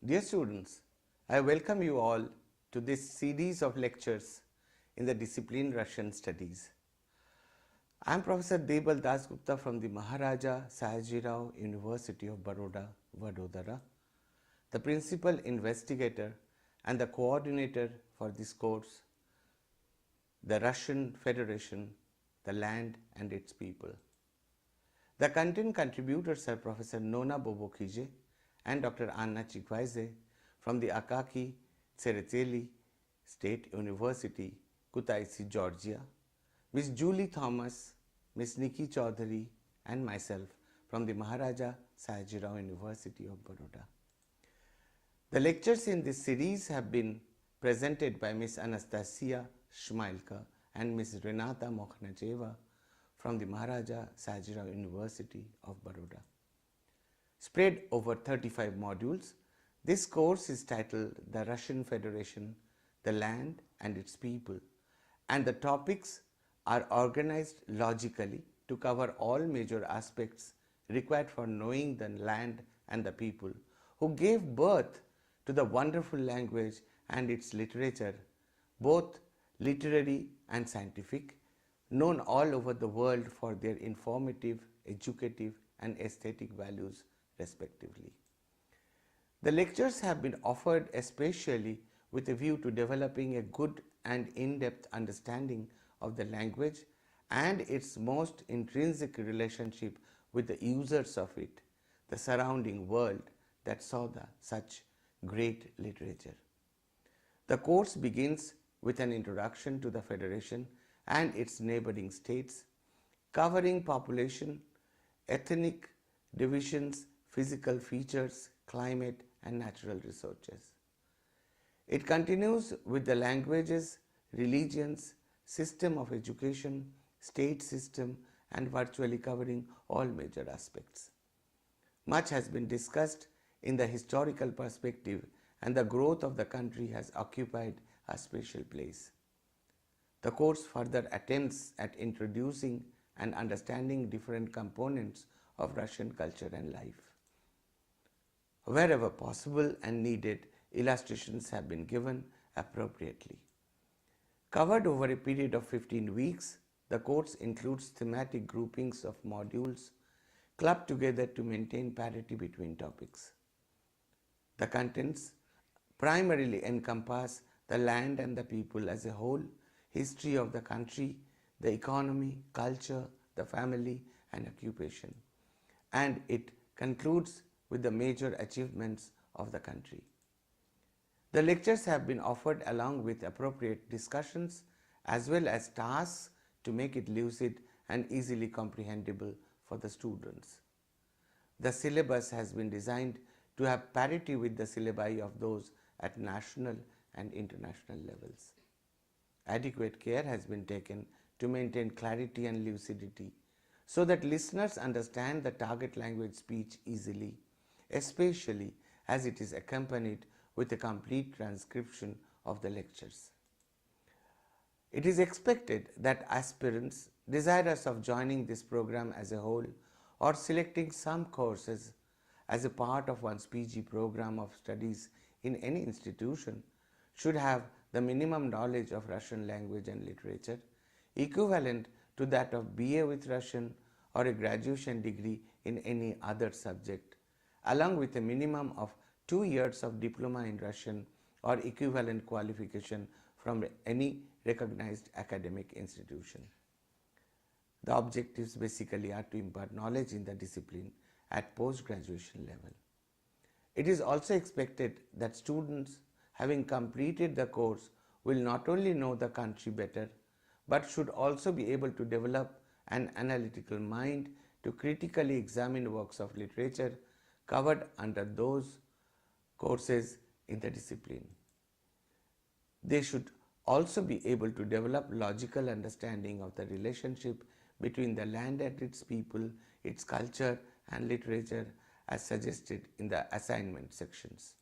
Dear students, I welcome you all to this series of lectures in the discipline Russian Studies. I am Professor Debal Dasgupta from the Maharaja Sayajirao University of Baroda, Vadodara, the principal investigator and the coordinator for this course, the Russian Federation, the Land and its People. The content contributors are Professor Nona Bobokhije and Dr. Anna Chikwaise from the Akaki Tsereteli State University, Kutaisi, Georgia, Ms. Julie Thomas, Ms. Nikki Chaudhary and myself from the Maharaja Sayajirao University of Baroda. The lectures in this series have been presented by Ms. Anastasia Shmailka and Ms. Renata Mokhnacheva from the Maharaja Sayajirao University of Baroda. Spread over 35 modules, this course is titled The Russian Federation, the Land and its People, and the topics are organized logically to cover all major aspects required for knowing the land and the people who gave birth to the wonderful language and its literature, both literary and scientific, known all over the world for their informative, educative and aesthetic values respectively. The lectures have been offered especially with a view to developing a good and in-depth understanding of the language and its most intrinsic relationship with the users of it, the surrounding world that saw such great literature. The course begins with an introduction to the Federation and its neighboring states, covering population, ethnic divisions, physical features, climate and natural resources. It continues with the languages, religions, system of education, state system and virtually covering all major aspects. Much has been discussed in the historical perspective and the growth of the country has occupied a special place. The course further attempts at introducing and understanding different components of Russian culture and life. Wherever possible and needed, illustrations have been given appropriately. Covered over a period of 15 weeks, the course includes thematic groupings of modules clubbed together to maintain parity between topics. The contents primarily encompass the land and the people as a whole, history of the country, the economy, culture, the family and occupation, and it concludes with the major achievements of the country. The lectures have been offered along with appropriate discussions as well as tasks to make it lucid and easily comprehensible for the students. The syllabus has been designed to have parity with the syllabi of those at national and international levels. Adequate care has been taken to maintain clarity and lucidity so that listeners understand the target language speech easily, especially as it is accompanied with a complete transcription of the lectures. It is expected that aspirants desirous of joining this program as a whole or selecting some courses as a part of one's PG program of studies in any institution should have the minimum knowledge of Russian language and literature equivalent to that of BA with Russian or a graduation degree in any other subject, along with a minimum of 2 years of diploma in Russian or equivalent qualification from any recognized academic institution. The objectives basically are to impart knowledge in the discipline at post-graduation level. It is also expected that students having completed the course will not only know the country better, but should also be able to develop an analytical mind to critically examine works of literature covered under those courses in the discipline. They should also be able to develop logical understanding of the relationship between the land and its people, its culture and literature as suggested in the assignment sections.